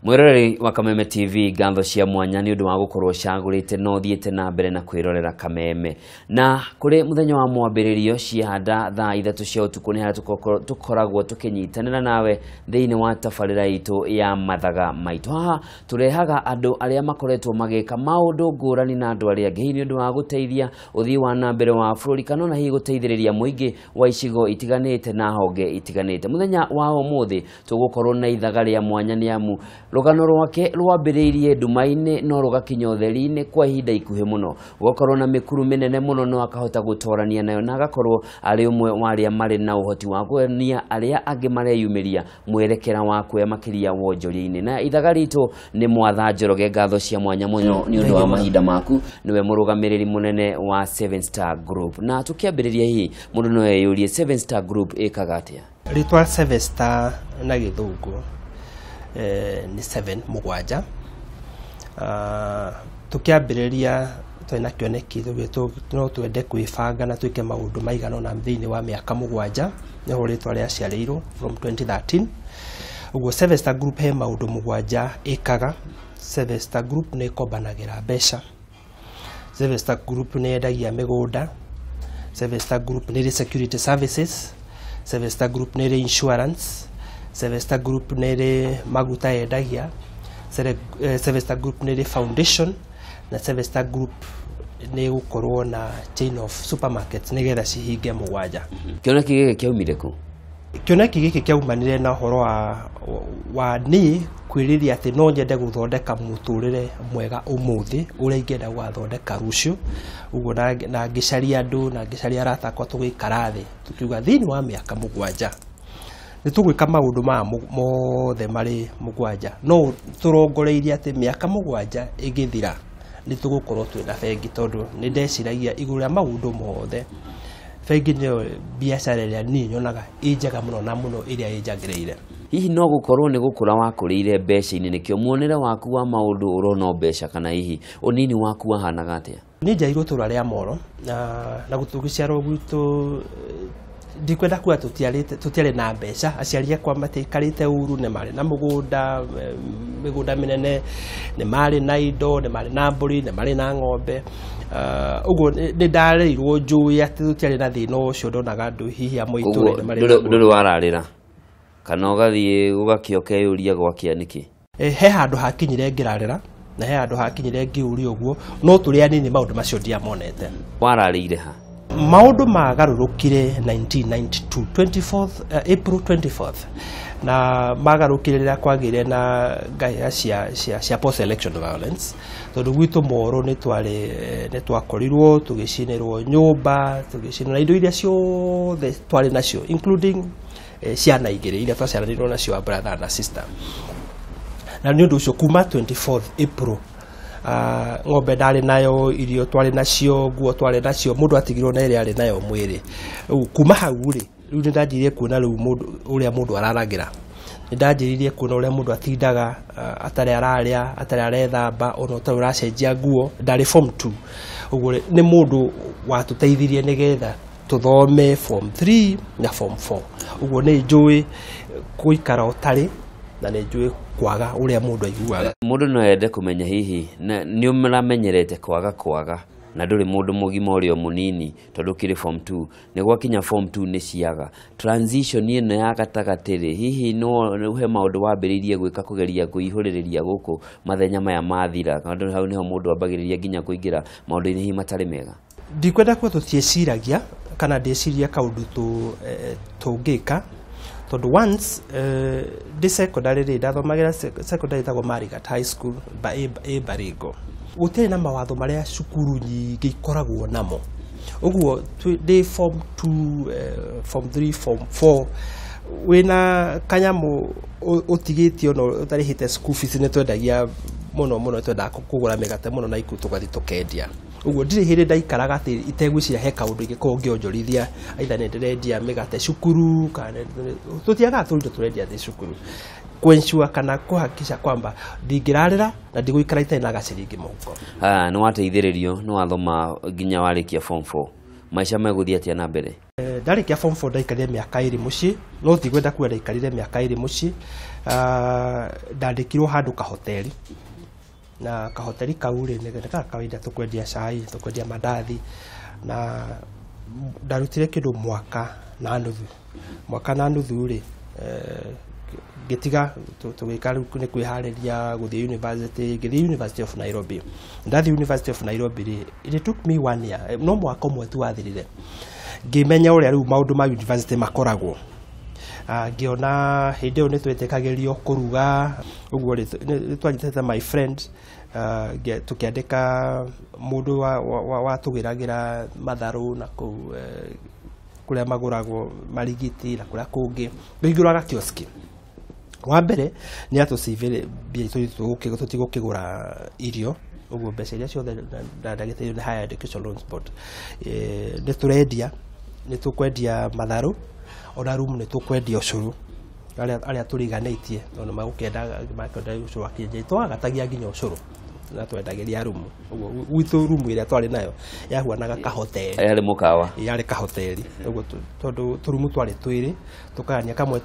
Mwiroreri wa Kameme TV gantho cia mwanya ni undu wa gukorwo cagurite no thiete na mbere na kwirorera Kameme na kuri muthenya wa mwambiririo cianda thaa 3 cia utuku ni haria tukoragwo tukinyitanira nawe thiini wa tabarira itu ya mathaga maitu. Haha turehaga andu aria makoretwo magika maundu ngurani na andu aria angi ni undu wa guteithia uthii wa na mbere wa bururi kana na hi guteithiriria muingi wa icigo itiganite na honge itiganite. Muthenya wa umuthi tugukorwo na ithaga ria mwanya ni amu rugano rwake rwambiriirie ndumaine no rugakinya utheri-ini kwa ihinda ikuhi muno. Gukorwo na mikuru minene muno no akahota gutorania nayo na agakorwo ari umwe wa aria mari na uhoti wa kuonia aria angi mareyumiria mwerekera wa kuya makiria wonjoria-ini. Na ithaga ritu ni Mwatha Njoroge, ngatho cia mwanya muno ni undu wa mahinda maku. Niwe murugamiriri munene wa 7 Star Group. Na tukiambiriria hihi mundu no eyurie 7 Star Group ikaga atia? Ritwa 7 Star na githungu ni 7 mugwanja. Tukiambiriria twina kioneki no twende kwibanga na twike maundu maigana na thiini wa miaka mugwanja niho ritwa ria ciarirwo from 2013. Uguo 7 Star Group he maundu mugwanja ikaga. 7 Star Group ni kombanagira mbeca. 7 Star Group ni endagia migunda. 7 Star Group ni security services. 7 Star Group ni insurance. 7 Star Group ni maguta endagia. 7 Star Group ni foundation na 7 Star Group ni gukorwo na chain of supermarkets nigetha cihinge mugwanja. Kioneki giki kiaumire ku? Kioneki giki kiaumanire na horo wa ni kwiriria ati no nyende guthondeka muturire mwega umuthi uria ingenda gwathondeka rucio. Uguo na ngicaria andu na ngicaria arata akwa tugikara thi tukiuga thiini wa miaka mugwanja ni tugwika maundu ma mothe mari mugwanja no turongoreirie ati miaka mugwanja igithira ni tugukorwo twina bengi tondu ni ndeciragia iguru ya maundu mothe bengi ni biashara ya ni nyonaga injaga muno na muno iria injagirire. Hihi no gukorwo ni gukura wakurire mbeca-ini nikio muonere waku wa maundu urona mbeca kana hihi unini waku wahanaga atia? Ni njairwo tura ria moro na gutugiciarwo gwitu ndikwenda kuwa tutiare na mbeca. Aciari akwa matikarite uru ne mari na migunda minene ne mari na indo ne mari na mburi ne mari na ng'ombe. Uguo ni ndareirwo njui ati tutiare na thina ucio ndonaga andu hihi amwe iture ne mari nduri wararira kana ugathie ugakioke yuria gwakia niki? He handu hakinyire ngirarira na he handu hakinyire ngiuri uguo no turi anini maundu macio ndiamonete. Wararire ha? Maundu magarurukire 1992 April 24th na magarukire rira kwagire na ngaya cia post election violence tondu gwitu moro ni twakorirwo tugicinirwo nyumba tugicinirwo indo iria ciothe twari nacio including ciana igiri iria twaciaranirwo nacio brother na sister. Na ni undu ucio kuma 24th April ng'ombe ndari nayo, irio twari nacio, nguo twari nacio, mundu atigirwo na iria ari nayo mwiri. Kuma hau ri riu ni ndanjirie kuona riu mundu uria mundu araragira. Ni ndanjiririe kuona uria mundu atindaga atari araria, atari arethamba, ona utari uracenjia nguo. Ndari form 2. Uguo ni mundu watuteithirie nigetha tuthome form 3 na form 4. Uguo ni njui kuikara utari na ni njui kwaga uria mundu aiguaga. Mundu no ende kumenya hihi ni umramenyerete kwaga na nduri mundu mugima urio munini tondu kiri form 2 ni gwakinya form 2 ni ciaga transition ino ya gatagatiri hihi no he maundu wambiririe gwika kugeria kuihuririria guku mathenya maya mathira tondu hau niho mundu ambagiriria nginya kuingira maundu-ini hihi matari mega? Ndikwenda kwa tutieciragia kana ndeciria kaundu tungika tondu once the secondary ri ndathomagira secondary tagwo Marigat High School Baringo gutiri na mawatho maria cukuru nyingi ikoragwo namo. Uguo the form 2 form 3 form 4 wina kanyamu utigitio no utarihite school fees ni twendagia muno twenda kugura migate muno na ikutu gathi tukendia. Uguo ndiri hindi ndaikaraga ati itegwicira he kaundu ingiko ngionjorithia aitha ni ndirendia migate cukuru kana tutiaga turindo turendia thi cukuru kwensure kana kuhakisha kwamba ndingirarira na ndiguikara itena gaciringi muko. Ni wateithiririo no wathoma nginya warikia form 4 maica meguthii atia na mbere? Ndarikia form 4 ndaikarire miaka iri muci, no ti gwenda kuga ndaikarire miaka iri muci. Ndandikirwo handu kahoteli, na kahoteli kau ri nĩ kawaida tukwendia cai, tukwendia mandathi, na ndarutire kindu mwaka na nuthu ri gitiga tugikara ni kwihariria guthii University of Nairobi. Ndathi University of Nairobi ri, it took me 1 year, no mwaka umwe tu wathirire ngimenya uria riu maundu ma university makoragwo. Ngiona hindi io ni twetikagirio kuruga, uguo ri twanyitete my friend, tukiandika mundu wa tugiragira matharu na ku kuria maguragwo marigiti na kuria kungi ngiguraga kioski. Wa mbere ni atu civil bia tutigukigura irio, uguo mbeca iria ciothe ndagiteyo ni Higher Education Loans Board. Ni turendia, ni tukwendia matharu, ona room ni tukwendia ucuru aria turiganitie, ona magukenda ucuru akinje twagatagia nginya ucuru na twendagiria room. Uguo gwitu room iria twari nayo yahuanaga kahoteli, yari mukawa, yari kahoteli. Uguo tondu turumu twari twiri, tukagania kamwe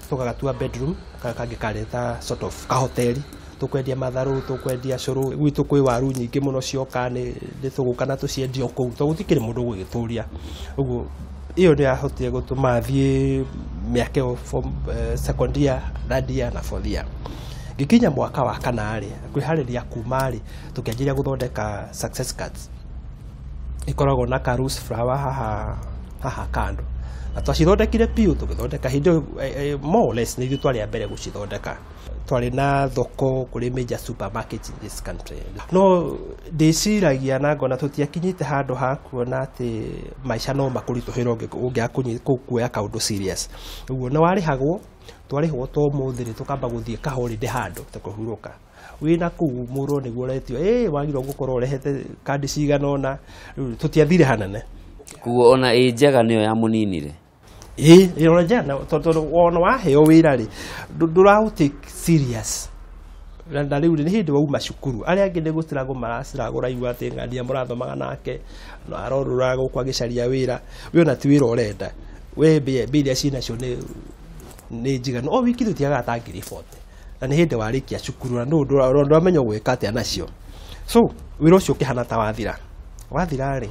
tukagatua bedroom, kangi kareta sort of kahoteli. Tukwendia matharu, tukwendia curu, gwitu kwi waru nyingi muno cioka ni tugukana tuciendio kuu, tugutikire mundu gwithuria. Uguo iyo ni ahotire gutuma thie miaka form second year, third year na fourth year. Gikinya mwaka wa kana ri kwihariria kuma ri tukianjiria guthondeka success cards ikoragwo na carus flower haha kando, na twacithondekire piu tugithondeka hindi more or less ni twari mbere gucithondeka. Twari na thoko kuri major supermarkets in this country, no ndiciragia na ngona tutiakinyite handu ha kuona ati maica no makurituhira kuoya kaundu serious. Uguo no warihagwo, twarihwo to muthiri tukamba guthie kahorinde handu tukuhuruka wina kuu muro niguo retio wagirwo gukorwo urehete kandi ciganona, tutiathire hanene. Kuo ona njega niyo ya muninire ona njega tondu ona waheo wira ri ndura take serious. Na riu ni hindi wauma cukuru, aria angi ni gutirago maraciragura igua ati ngadia murathomaga nake no aroruraga gukwa gicaria wira, we ona ti wira urenda, we mbia cinacio ni njiganu. O wiki tutiaga ta ngiri 40, na ni hindi warikia cukuru na ndu amenya gwika atia nacio. So wira ucio ukihana ta wathira ri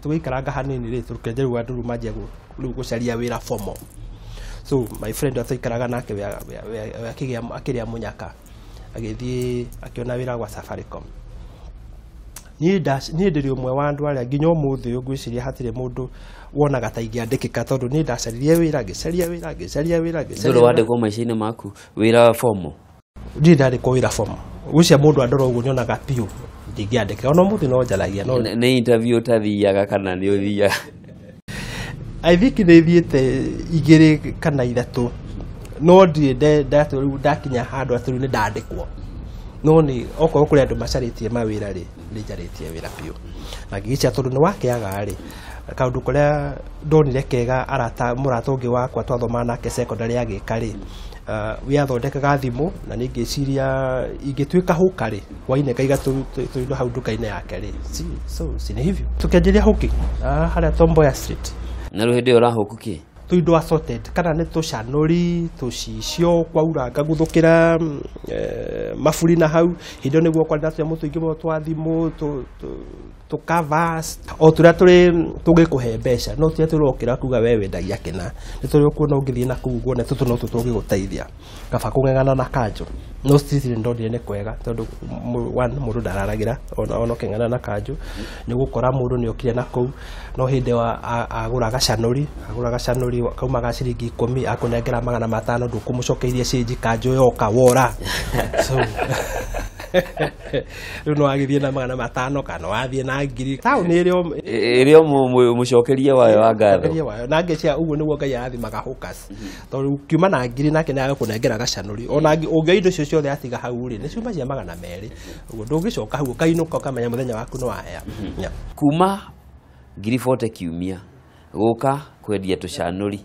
tuikaranga hanini ri tukenjeru andu manjia gucaria wira formal. So my friend atuikaraga nake akigia munyaka agithie akiona wira gwa Safaricom. Ni ndiri umwe wa andu aria nginya umuthi uyu ngwiciria hatire mundu wonaga ta ingiandikika, tondu ni ndacaririe wira gicaria wira. Ndoro wandikwo maica-ini maku wira formal? Ndi ndandikwo wira formal. Gucia mundu andoro uguo nyonaga piu ndingiandika, ona umuthi no njaragia. No ni interview utathiaga kana ni uthiaga? I think ni thiete igiri kana ithatu, no ndi ndakinya handu ati ni ndandikwo. No ni okorwo kuri andu macaritie mawira ri ni njaritie wira piu, na ngicia tondu ni wakiaga ri kaundu kuria ndonire kega murata ungi wakwa twathoma nake secondary agika ri wiathondekaga thimu, na ningiciria ingituika huka ri waine kaiga tuindo hau nduka-ini yake ri. So ni hivyo tukianjiria huki haria Tom Mboya Street. Na riu hindi urahuku ki tuindo assorted, kana ni tucanuri tucicio kwaura ngaguthukira mafuri na hau hindo niguo kwa ndatu ya mutu ingi mo twa thimu tukavas o turia tugikuhe mbeca, no turia turokira kuga we wendagia kina ni turi kuona ungithie na kuguo na tutu no tutungi guteithia kaba kung'ang'ana na kanjo. No street ndondire ni kwega tondu mundu ndararagira ona king'ang'ana na kanjo ni gukora mundu ni okire na kuu, no hindi wa aguraga canuri kaumaga ciringi 10 akunengera 500 ndukumucokeirie cinji kanjo yoka wora. So no agithie na 500 kana wathie na ngiri tauni irio mucokerie wayo wa ngatho na ngecia uguo niguo Ngai athimaga hukas. Tondu kiuma na ngiri nake ni agakunengera gacanuri, ona unge indo cio ciothe atiga hau ri ni ciuma cia 200. Uguo ndungicoka hau kainuka ukamenya muthenya waku no wahea. Kuma ngiri 40 kiumia guka kwendia tucanuri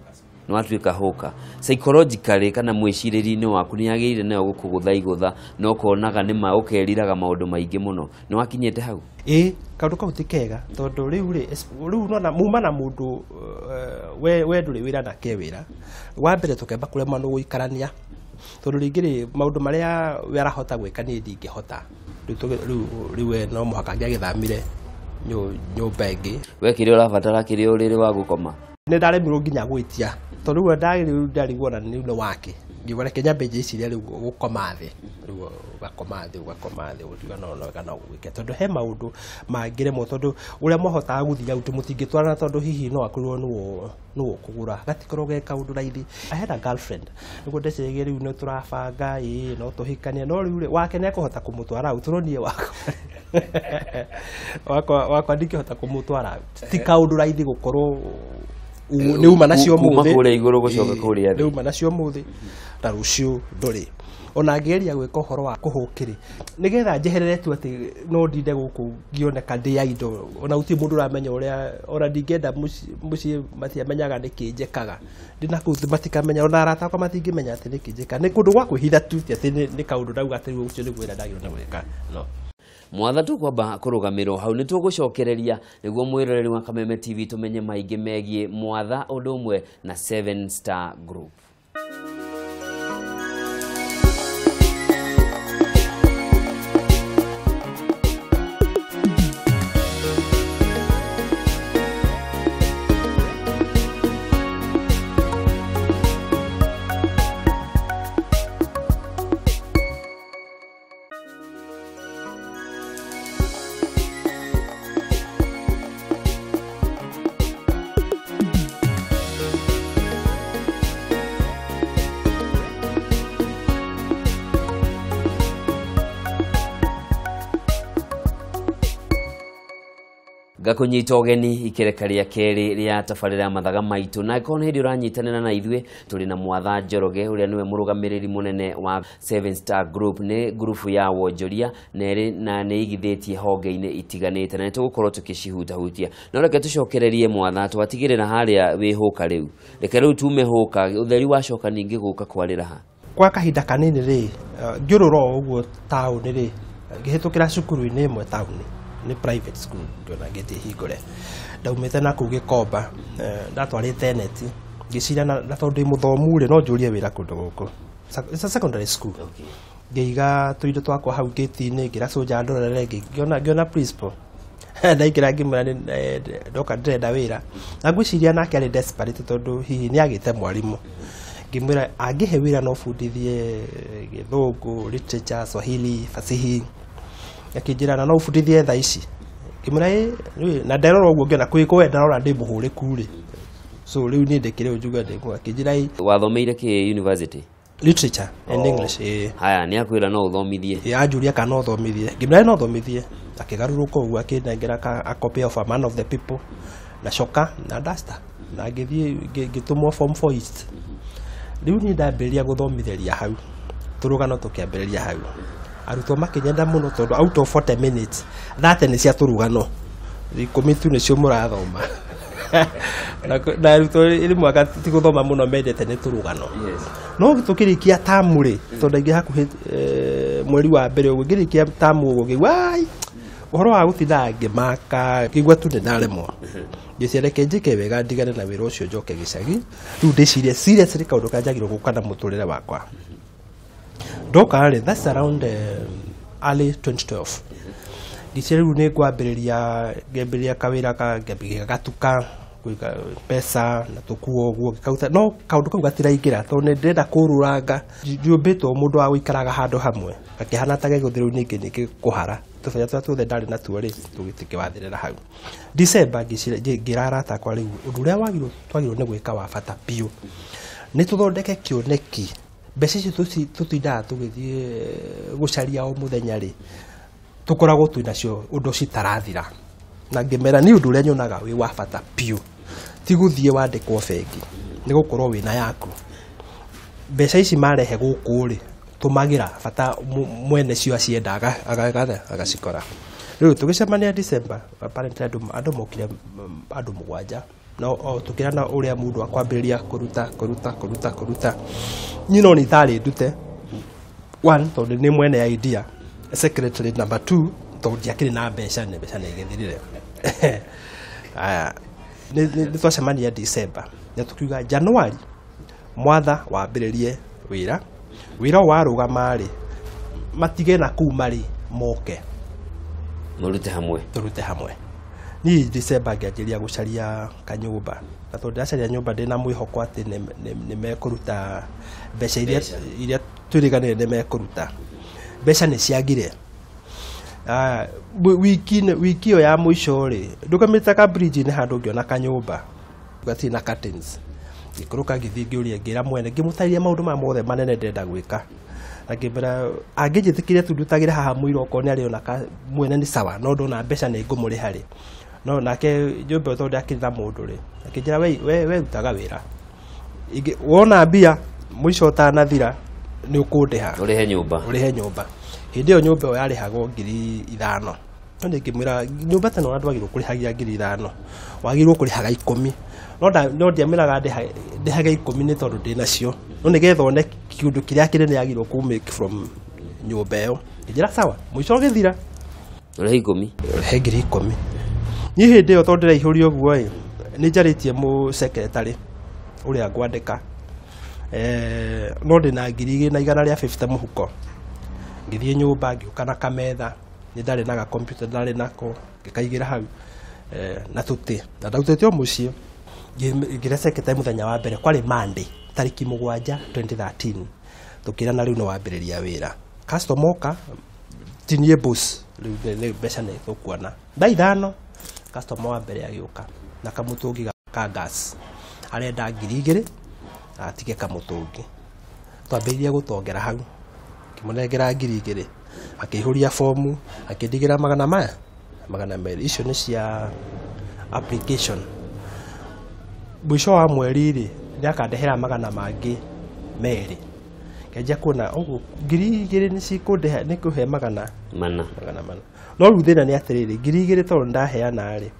no atuika hoka psychologically kana mwiciriri-ini waku ni agirire nayo gukugutha igutha no konaga nima ukeriraga maundu maingi muno no akinyete hau kaundu kau ti kega tondu riu nona muma na mundu we nduri wira na ke wira wa mbere tukemba kurema no guikarania tondu ringiri maundu maria we arahota gwika ni ndingihota riu no muhaka ngagithamire nyumba ingi wekire urabatara kiri uriri wa gukoma ni ndaremirwo nginya gwitia tondu riu ndarigwo na ni wake ngigore Kenya beje iciria riu gukoma thi riu ugakoma thi utiga no kana gwike tondu he maundu mangire mo tondu uria mohotaga guthia uti mutingitwarana tondu hihi no akorwo no kugura gatikorwo ge kaundu raithi I had a girlfriend niguo ndecege riu no turabanga no tuhikania no riu wake ne kuhota kumutwara uturonie wakwa ndingihota kumutwara ti kaundu raithi gukorwo ni uma nacio muthi kule iguru gucoka kuria ni uma nacio muthi na rucio nduri ona ngeria gwika uhoro wa kuhukiri nigetha njeherere tu ati no ndinde guku ngioneka ndi aido ona uti mundu ramenya uria ona ndingenda muci matiamenyaga nikinjekaga ndina kuthi matikamenya ona arata kwa matingimenya ati nikinjeka ni kundu gwa kwihitha tu ati ni kaundu ndauga ati ucio ni gwira ndagirwo gwika no mwatha tukwamba kurugamirwo hau ni tugucokereria niguo mwiroreri wa Kameme TV tumenye maingi megie mwatha undu umwe na 7 Star Group. Gakunyita ogeni ikereka ria keri ria tabarira mathaga maitu na ikona hindi uranyitanira na ithwe turi na mwatha Njoroge uria niwe murugamiriri munene wa 7 Star Group ni grupu ya wonjoria neri na ni igithitie honge-ini itiganite na tugukorwo tukicihuta-hutia no reke tucokererie mwatha twatigirira haria wihuka riu reke riu tumehuka utheri wacoka ningi guka kwarira ha kwa kahinda kanini ri njururo uguo tauni ri ngihitukira cukuru-ini imwe tauni ni private school ndona ngeti hingore ndaumite na ku Gikomba ndatwarite neti ngicira na tondu muthomu ri no njurie wira kundu guku secondary school ngiiga tuindo twakwa hau geti-ini ngira soja ndorere ngiona principal ndaikira ngimura ndoka ndenda wira na ngwiciria nake ari desperate tondu hihi ni agite mwarimu ngimura angihe wira no fundithie Githungu, literature, Swahili, fasihi yakijirana no ufundithie tha ici kimura na nderora uguo ngiona kwiko wenda rora ndi muhuriku ri so riu ni ndekire ujuga ndikwa kijira wathomeire ki university literature and English haya ni akwira no uthomithie ya njuria kana uthomithie ngimura no uthomithie akigaruruka uguo akinengera a copy of a man of the people na coka na duster na ngithie ngitumwo form 4 east riu ni ndambiria guthomitheria hau turugano tukiambiriria hau arutwo makinyenda muno tondu out of 40 minutes that ni cia turugano 10 tu nicio murathoma na arutwo iri mwaka ti guthoma muno mendete ni turugano no tukirikia tamu ri tondu ingi hakuhi mweri wa mbere uguo ngirikia tamu uguo ngiwai uhoro wa gutinda ngimaka ngigwa tu nindaremwo ngicireke njike wega ndigane na wira ucio njoke gicagi riu ndicirie seriously kaundu kanjagirwo gukana muturire wakwa that's around early 2012 ngiciriu ni ngwambiriria kawira ngambiriria gatuka kuiga pesa na tukuo guo kauta no kaundu kau gatiraingira tondu ndenda kururanga njumbitwo mundu wa guikaraga handu hamwe akihana tage guthiru ningi niki kuhara tufanya tuothe ndari na tuori tugitike wathirira hau December ngirarata kwa riu undu uria twagirwo ni gwika wa bata piu ni tuthondeke kioneki mbeca icio tutindaga tugithie gucaria o muthenya ri tukoragwo twinacio undu citarathira na ngimera ni undu uria nyonaga wi wa bata piu ti guthie wandikwo bengi ni gukorwo wina yaku mbeca ici marehe guku ri tumagira bata mwene cio aciendaga agacikora riu tugicemania December apparently andu mokire andu mugwanja no tukirana uria mundu akwambiriria kuruta nyino ni tari ndute one tondu ni mwene idea secretary number 2 tondu yakiri na mbeca ni igithirire aya ni twacemania December na tukiuga January mwatha wambiririe wira warugama ri matige na kuma ri moke turute hamwe ni December ngianjiria gucaria kanyumba na tondu ndacaria nyumba ndina mwihoko ati ni mekuruta mbeca iria turiganire ni mekuruta mbeca ni ciagire wiki yo ya mwisho ri ndukamita ka bridge ni handu ngiona kanyumba gati na curtains ikuruka githigi uri ngira mwene ngimutairia maundu ma mothe manene ndenda gwika akibera angijithikire tudutagira haha mwiro okoni ari ona mwene ni sawa no ndona mbeca ni ngumuri hari no nake nyumba tondu akitha mundu ri akijira we utaga wira wona mbia mwisho utanathira ni ukundiha urihe nyumba hindi yo nyumba yo yarihagwo 5,000 none ngimwira nyumba tano andu agirwo kurihagia 5,000 wagirwo kurihaga 10 no ndiamiraga ndihage 10 ni tondu ndinacio no nigetha one kiundu kiria kinene yagirwo ku make from nyumba yo njira sawa mwisho githira urihe 10 ni hindi yo tondu ndiraihuri oguo ni njaritie mu secretary uria ngwandika no ndina 2,150 muhuko ngithie nyumba ngiuka na kametha ni ndari na computer ndari nako ngikaigira hau na tuti na ndautete mucie ngira secretary muthenya wa mbere kwari Monday tariki 7 2013 tukira na riu no wambiriria wira customer oka tinie boss riu mbeca ni tukuona ndaithano customer wa mbere agiuka na kamutungi ka gas arenda 2,000 atige kamutungi twambiriria gutongera hau kimunengera 2,000 akihuria fomu akidigira magana meri icio ni cia application mwisho wa mweri ri ndiakandehera magana mangi meri kenja kuna ogu 2,000 ni cikundeha ni kuhe magana mana no ruthina ni atiriri 2,000 tondu ndaheana ri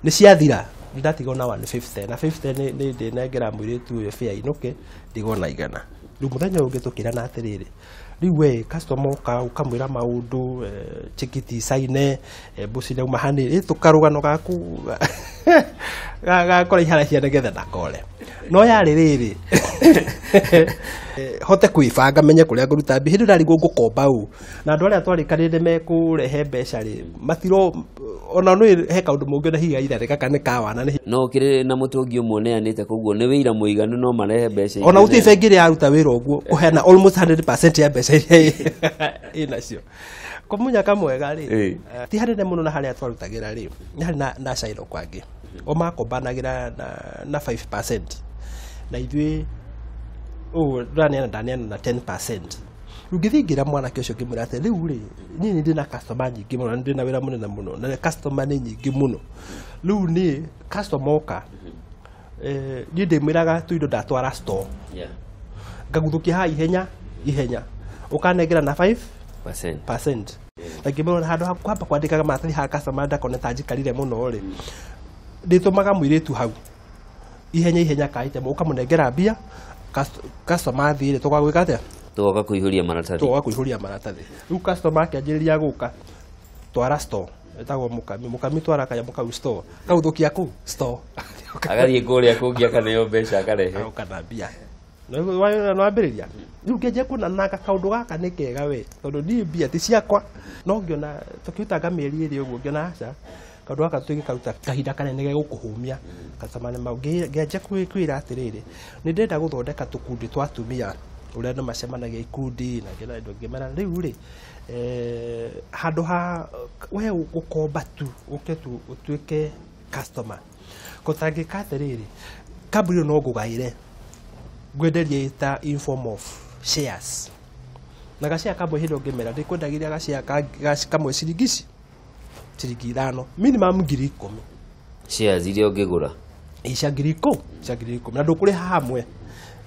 ni ciathira ndatigo na 150 na 50 ni ndinengera mwiritu uyo fare inuke ndigo na 100 riu muthenya ungi tukirana atiriri riu we customer ukamwira maundu tikiti saine busi na mahani tukarugano gaku gakora ihara cia negetha nakore no yari riri hote kuibanga menye kuria nguruta mbi hindi ndari ngukomba u na andu aria twarikanire mekurehe mbeca ri matiro ona no he kaundu mungi na higa itharika kana kawana ni no kire na mutungi umuneanite koguo ni wira muiganu no marehe mbeca ona utifengire aruta wira uguo kuhena almost 100% ya mbeca inacio kumunya kamwega ri ti harine muno na haria twarutagira ri ni hari na cairo kwangi o makombanagira na 5% na ithui ndania na 10%. Rugithingira mwana kesho kimurate riu ri nini ndina customer nyingi muno ndina wira munene muno na customer ni nyingi muno riu ni customer oka ni ndimiraga tu indo ndatwara store ngaguthukia ha ihenya ukanegera na 5% ngimona handu hakwamba kwandikaga matari ha customer ndakone tanjikarire muno ri nditumaga mwiritu hau ihenya kaite ukamunengera mbia customer thire tukagwika atia tugoka kuihuria maratathi riu customer akianjiriria guka twara store etagwo mukami twara kaya mukau store kauthukia ku store agathie kuria kungia kaneo mbeca akarehe kana mbia no ambiriria riu ngeje kuna naka kaundu gaka ni kega we tondu ni mbia ti ciakwa no ngiona tukiutaga mieri iri uguo ngiona aca kaundu gaka tukikaruta kahinda kanene ge gukuhumia customer mau ngeje kwira atiriri ni ndenda guthondeka tukundi twa atumia uria no macemanagia ikundi na ngira indo ngimera riu ri handu ha we gukomba tu uke tu utuike customer kotangika atiriri kaburi no ngugaire ngwenderie ita in form of shares na gashia kamwe hindo ngimera ndikwendagiria gashia kamwe ciringi 5 minimum 10,000 shares iria ungigura icia 10,000 na ndukuri hamwe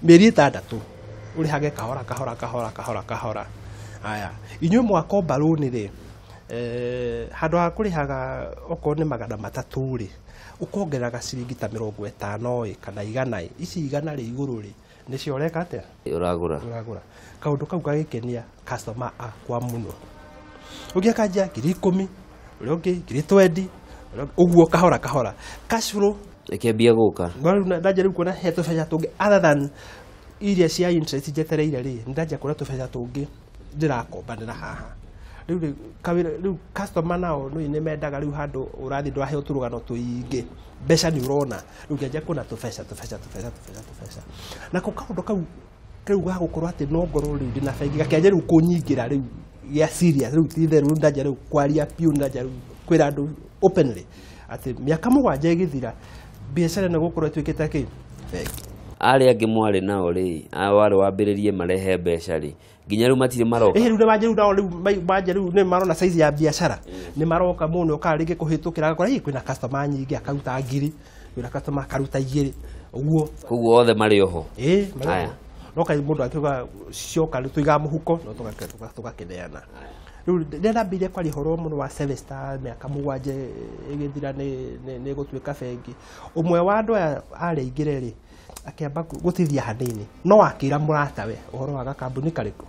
mieri 6 urihage kahora aya inywe mwakomba runi ri handu ha kurihaga oko ni 300 ri ukongerera gaciringi ta 50 kana 100 ici 100 ri iguru ri nicio ureka atia uragura kaundu kau gagikenia customer akwa muno ugiakanja 10,000 uria ungi 20,000 uguo kahora cash flow ikembia guka ndaja riu kuona he tubeca tungi other than iria cia interest jetereire ri ndaja kuona tubeca tungi ndirakombanira haha riu customer nao ni mendaga riu handu urathi ndwahe uturugano tuingi mbeca ni urona riu ngeja kuona tubeca na kaundu kau riu gagukorwo ati no ngorwo riu ndina bengi gakenja riu kunyingira riu ya serious riu titheru ndaja riu kwaria piu ndaja riu kwira andu openly ati miaka 7 igithira biacara na gukorwo twikite ki ari angi mwari nao ri wari wambiririe marehe mbeca ri nginya riu matire maroka riu ne banjeru nao riu banjeru ne marona size ya biacara ni maroka muno ukarige kuhitukira akora hii kwina customer nyingi akaruta ngiri kwina customer akaruta 2 uguo kuguo othe mari oho haya no kai mundu akiuga cioka riu tuiga muhuko no tugakineana riu ndenda mbire kwari horo muno wa service star miaka 7 igithira ni gutuika bengi umwe wa andu ari aingire ri akiamba gutithia hanini no akira muratawe uhoro wa gakambuni kariko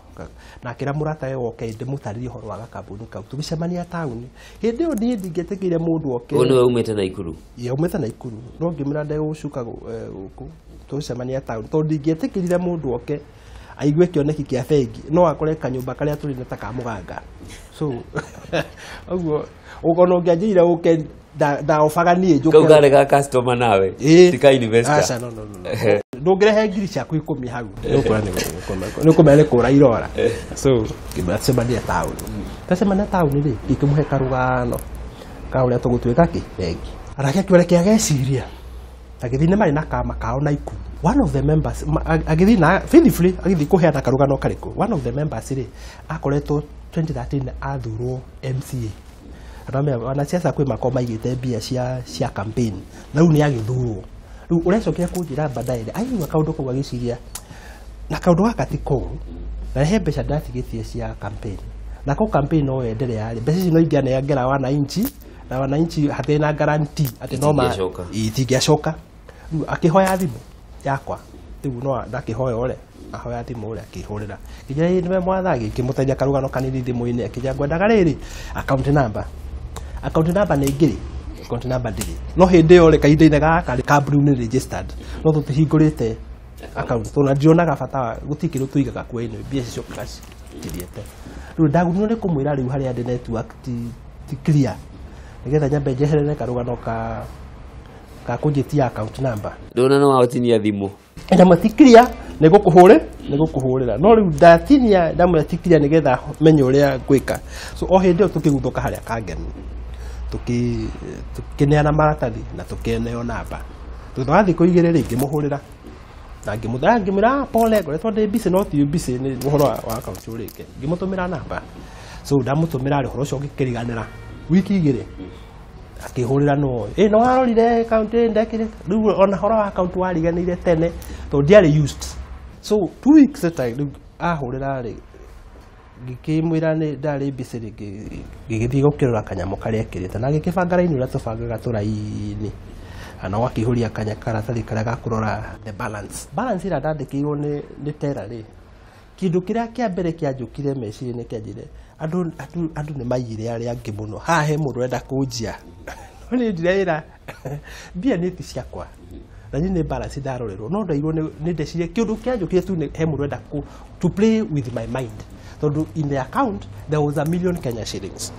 na akira muratawe woke ndimutariri uhoro wa gakambuni kau tugicemania tauni hindi yo ni ndingetekire mundu oke ni umete na ikuru ye umete na ikuru no ngimira ndai gucuka guku tugicemania tauni to ndingetekirire mundu oke aigue kioneki kia bengi no akore kanyumba karia turi neta ka muganga so uguo ugono ngianjira uke da ofaganie njuke kugare ga customer nawe tika investor asa no ndongerehe ngiri cia kwikumi hau no kumene kura irora so kibasemania town tasemania town ri ikimuhe karugano ka uria tugutwika ki bengi arake kioreke ageciria agithi ne mari na kama kao na iku one of the members agithi na faithfully agithi kuheana karugano kariko one of the members ri akoretwo 2013 athurwo MCA Ramya wanasiasa kwe makoma igite bia cia campaign na riu ni agithurwo riu urecokia kunjira baadaye aigua kaundu ko agiciria na kaundu gakati ko na he mbeca ndatigitie cia campaign na ko campaign no endelea ri mbeca no ingane yangera wananchi na wananchi hatina guarantee ati no ma itingiacoka riu akihoya thimu yakwa riu no ndakihoya ore ahoya thimu uri akihurira kinya ni mwathagi kimuteithia karugano kanini thimu-ini akija ngwendaga riri account number ni ngiri account number ndiri no hindi yo reka inde gaka company registered no tutihingurite account to na ndionaga bata gutikiru tuigaga kwene bia cio cash tiriete riu ndagunire ni kumwira riu haria ndi network ti clear nigetha nyambe njeherere karugano ka kunjitia account number ndona no watinia thimu ina matikiria nigukuhurira no riu ndatinia ndamwe tikiria nigetha menye uria gwika so o hindi tukiguthuka haria kangeni tukineana maratathi na tukeneo namba thutha thiku igiri ringi muhurira na ngimura pole ngoretwo ndi busy no ti busy ni uhoro wa account urike ngimutumira namba so ndamutumira ri uhoro ucio ngikiriganira wiki igiri akihurira no no warorire account ndekire riu ona horo wa account wariganire tene to ndiari used so 2 weeks time ahurira ri ngikimwira ni ndari busy ngigithii gukirora kanyamu karia kirite na gikibanga raini uria tubangaga turaini ana wakihuria kanya karatathi karia gakurora the balance ira ndandikirwo ni tera ri kindu kiria kia mbere kianjukire meciria-ini kianjire andu ni maiyire aria angi muno haha he mundu enda kunjia no ni ndiraira mbia ni ti ciakwa na ni balance ndarorerwo no ndairwo ni ndecirie kindu kianjukire tu he mundu enda to play with my mind tondu in the account there was $1 million Kenya shillings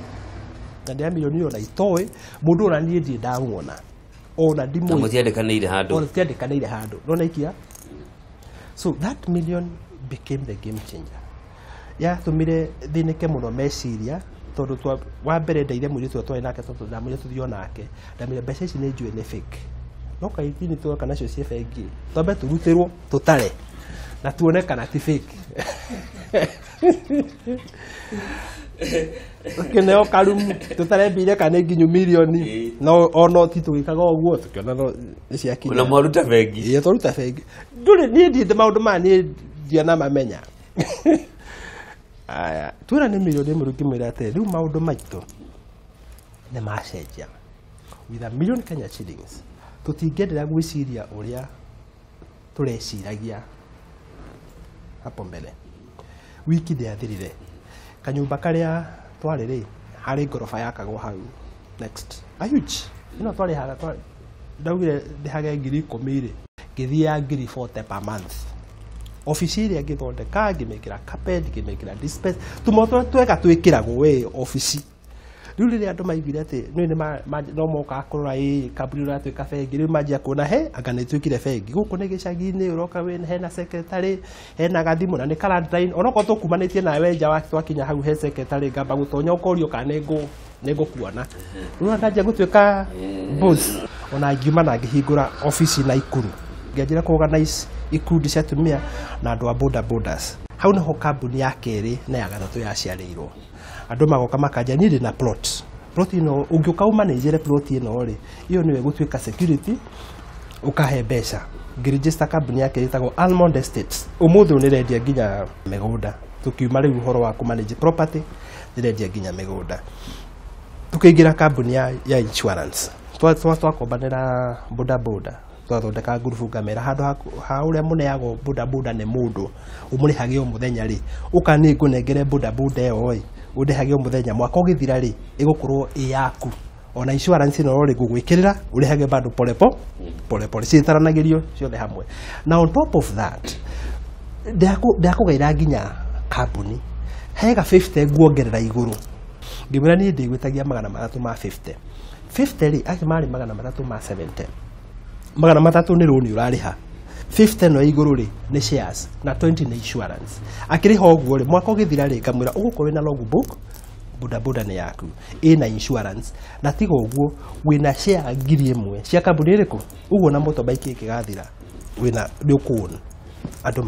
na ndia milioni yo na itoe mundu ona nie ndi ndamuona ona ndimo na mutiandikaniire handu no naikia so that $1 million became the game changer ya tumire thinike muno meciria tondu wa mbere ndeire mwiri twari nake tondu ndamwire tuthio nake ndamire mbeca ici ni njue ni fake no kaitini tuoka nacio cie bengi twambe turutirwo tutare na tuone kana ti fake kineo karumu tutarembire kana nginyu milioni no ono ti tugikaga uguo tukiona no ciakinya na mwaruta bengi iyo turuta bengi nduri ni ndi maundu ma ni ndiana mamenya aya twira ni milioni imwe ngimwira ati riu maundu maitu ni macenjia with a million Kenya shillings tutingĩendelea gwĩciria ũrĩa tũreciragia hapo mbele. Wiki ndĩathirire kanyumba karĩa twarĩ rĩ harĩ ngoroba yakagwo hau next a huge twarĩ haga ndaugire ndĩhage 10,000 rĩ ngĩthiĩ ya 40 per month. Ofisi ĩrĩa ngĩthondeka ngĩmĩkĩra carpet ngĩmĩkĩra dispense tũmoto twega twĩkĩragwo we ofisi. Rĩu rĩrĩa andũ maiguire atĩ no moka kũrora kambuni ĩratwĩka bengi rĩu manjia kuona anga nĩ ĩtuĩkire bengi gũkũ nĩ gĩcagi-inĩ ũroka hena secretary hena gathimũ na nĩ landline onokorwo tũkumanĩtie nawe nja wa twakinya hau he secretary ngamba gũtonya ũkorio kana nĩngũkuona. Rĩu ndanjia gũtuĩka boss ona ngiuma na ngĩhingũra ofisi Naikuru ngĩanjĩra kũ-organize ikundi cia atumia na andũ a boda bodas. Hau nĩho kambuni ya kerĩ na ya gatatũ yaciarĩirwo. Andũ magoka makanja niĩ na plot ĩno ũngĩũka umanĩnjĩre plot ĩno rĩ iyo nĩwe gũtuĩka security ũkahe mbeca. Ngĩregister kambuni yake ĩtagwo Almond Estates. Ũmũthĩ nĩrendia nginya mĩgũnda tukiuma rĩu ũhoro wa kumanage property nĩrendia nginya mĩgũnda. Tukĩingĩra kambuni ya insurance twakombanĩra boda boda twathondeka ngurubu ngamera handũ ha ũrĩa mũneagwo boda boda nĩ mũndũ ũmũrĩhage o mũthenya rĩ ũka nĩ ngũnengere boda boda ĩyo ĩ ũndĩhage o mũthenya mwaka ũgĩthira rĩ ĩgũkorwo ĩ yaku ona insurance ĩno rĩ gũgwĩkĩrĩra ũrĩhage bado pole pole citaranagĩrio ciothe hamwe. Na on top of that ndakũgaĩra nginya kambuni hega 50 nguongerera igũrũ ngĩmwĩra niĩ ndĩgwĩtagia 350 rĩ ake marĩ 370 300 nĩ rũni ũrarĩha 50 no igũrũ rĩ nĩ shares na 20 nĩ insurance. Akĩrĩha ũguo rĩ mwaka ũgĩthira rĩ ngamwĩra ũgũkorwo na logbook boda boda nĩ yaku ĩna insurance na tiga ũguo wĩna share 1,000 cia kambuni ĩrĩkũ ũguo na motorbike ĩkĩgathira wĩna ndũkuona andũ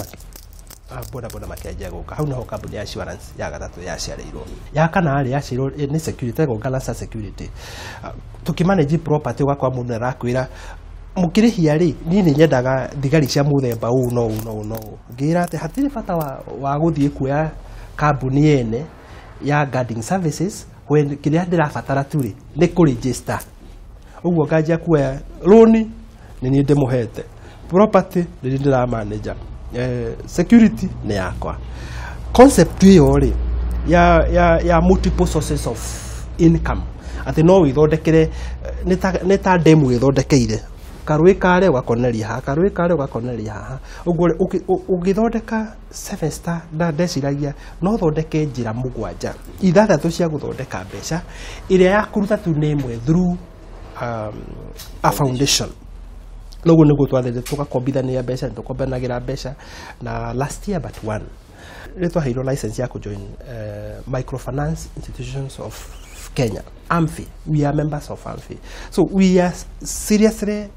boda boda makĩanjia gũka. Hau naho kambuni ya insurance ya gatatũ yaciarĩirwo. Ya kana rĩ yaciarĩirwo nĩ security ĩgwo Galasa Security. Tukimanage property ũgakora mũndũ arakwĩra mũkĩrĩhia rĩ niĩ nĩ nyendaga thigari cia mũthemba ũũ no ngĩra atĩ hatirĩ bata wa gũthiĩ kuoya kambuni yene ya guarding services when kĩrĩa ndĩrabatara tu rĩ nĩ kũregister. Ũguo nganjia kuoya loan nĩ niĩ ndĩmũhete property nĩ niĩ ndĩramanage security nĩ yakwa. Concept ĩyo rĩ ya multiple sources of income atĩ no wĩthondekere nĩ ta demo wĩthondekeire karũĩ kare ũgakoneria haha karũĩ kare ũgakoneria haha. Ũguo ũgĩthondeka 7 star ndeciragia no thondeke njĩra 7 ithathatũ cia gũthondeka mbeca ĩrĩa yakũruta tu nĩ ĩmwe through a foundation. Noguo nĩguo twathire tũgakombithania mbeca nĩtũkombanagĩra mbeca na last year but one nĩ twaheirwo license ya kũjoin microfinance institutions of Kenya, AMFI. We are members of AMFI. So we are seriously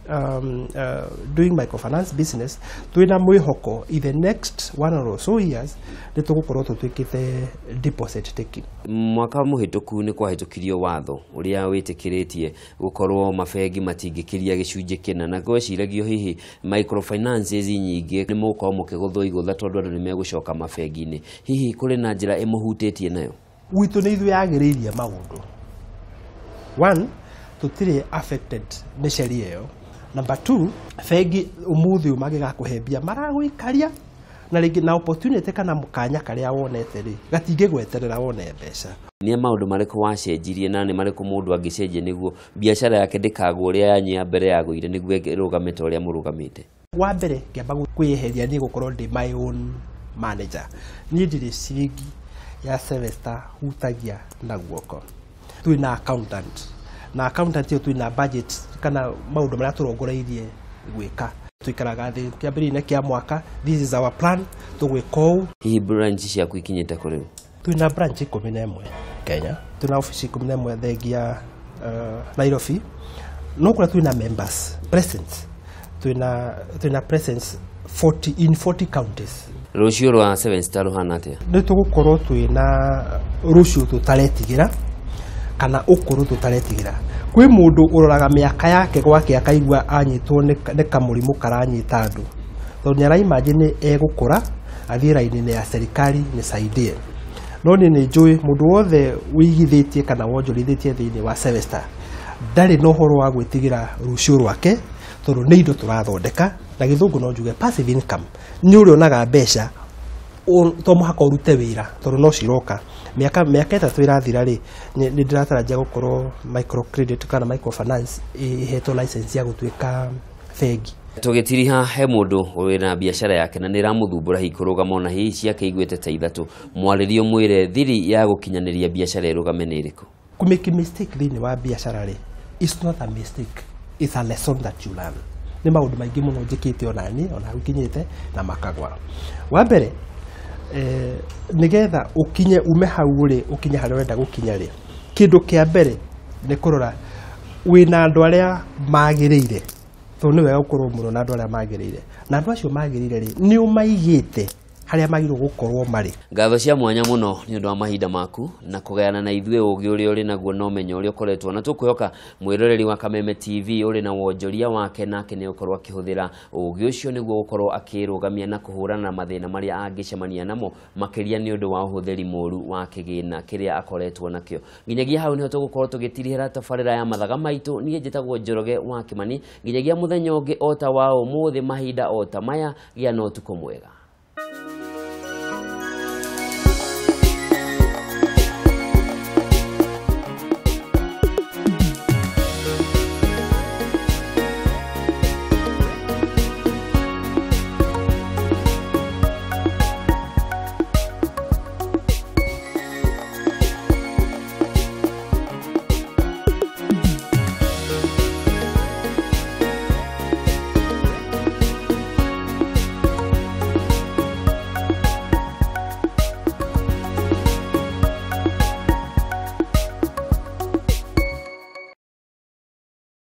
doing microfinance business. Tuina mwĩhoko in the next 1 or so years nĩ tũgũkorwo tũtuĩkĩte deposit taking. Mwaka mũhĩtũku nĩ kwahĩtũkirio watho ũrĩa wĩtĩkĩrĩtie gũkorwo mabengi matingĩkĩria gĩcunjĩ kĩna na gwĩciragio hihi microfinances nyingĩ nĩ mũkorwo mũkĩgũthwo igũtha tondũ andũ nĩ megũcoka mabengi-inĩ. Hihi kũrĩ na njĩra ĩmũhutĩtie nayo? Witũ nĩ ithuĩ yagĩrĩirie maũndũ. One, tũtirĩ affected nĩ sheria ĩyo. Number 2, bengi ũmũthĩ magĩgakũhembia maragũikaria na rĩngĩ na opportunity kana mũkanya karĩa wonete rĩ gatingĩgweterera wone mbeca. Nĩ maũndũ marĩkũ wacenjirie na nĩ marĩkũ mũndũ angĩcenjia nĩguo biacara yake ndĩkagwo ũrĩa yanyu mbere yagũire nĩguo ĩrũgamĩte ũrĩa mũrũgamĩte? Wa mbere ngĩamba kwĩyeheria niĩ gũkorwo ndĩ my own manager. Niĩ ndirĩ ciringi ya Sevesta hutagia na guoko. Twina accountant na accountant ĩyo twina budget kana maũndũ marĩa tũrongoreirie gwĩka. Tuikaraga thĩ kĩambĩrĩria-inĩ kĩa mwaka, this is our plan, tũgwĩka ũũ. Hihi branch ciaku ikinyĩte kũ rĩu? Twina branch 11 Kenya, twina office 11 thengia Nairobi, no kũrĩa twina members presence, twina presence 40 counties. Rũciũ rwa 7 Star ruhana atĩa? Nĩ tũgũkorwo twina rũciũ tũtaretigĩra kana ũkũrũ tũtaretigĩra. Kwĩ mũndũ ũroraga mĩaka yake gwake akaigua anyitwo nĩ kamũrimũ karanyita andũ. Tondũ nĩ araimagine egũkũra athiĩ raini-inĩ ya serikali nisaidie. No niĩ nĩ njũĩ mũndũ wothe wĩigithĩtie kana wonjorithĩtie thĩinĩ wa 7 Star ndarĩ no horo wa gwĩtigĩra rũciũ rwake tondũ nĩ indo tũrathondeka na gĩthũngũ no njuge passive income nĩ ũrĩonaga mbeca to mũhaka ũrute wĩra tondũ no ciroka mĩaka ĩtatũ ĩrathira rĩ nĩ ndĩratarajia gũkorwo microcredit kana microfinance ihetwo license ya gũtuĩka bengi. Tugitiriha he mundu wina biashara yake na niramuthumbura hikurugama ona hihi ciake igwete ta ithatu mwaririo mwire thiri ya gukinyaniria biashara irugame niriku kumake mistake thini wa biashara ri it's not a mistake, it's a lesson that you learn. Ni maundu maingi muno njikite onani ona ukinyite na makagwa wa mbere nigetha ukinye ume hau ri ukinye haria wenda gukinya ri kindu kia mbere ni kurora wina andu aria magiriire to ni wega gukorwo muno na andu aria magiriire na andu acio magiriire ri ni umaigite haria magirwo gukorwo mari. Ngatho cia mwanya muno ni undu wa mahinda maku na kugayana na ithuĩ ũgĩ ũrĩa ũrĩ naguo na ũmenyo ũrĩa ũkoretwo na tũkwĩhoka mwĩroreri wa Kameme TV ũrĩ na wonjoria wake nake nĩ ũkorwo akĩhũthĩra ũgĩ ũcio nĩguo gũkorwo akĩrũgamia na kũhũrana na mathĩna marĩa angĩcemania namo makĩria nĩ ũndũ wa ũhũthĩri mũru wa kĩgĩna kĩrĩa akoretwo nakĩo. Nginyagia hau nĩho tũgũkorwo tũgĩtirihĩra tabarĩra ya mathaga maitũ. Niĩ njĩtagwo Njoroge wa Kimani. Nginyagia mũthenya ũngĩ o ta wa ũmũthĩ mahinda o ta maya gĩa na ũtukũ mwega.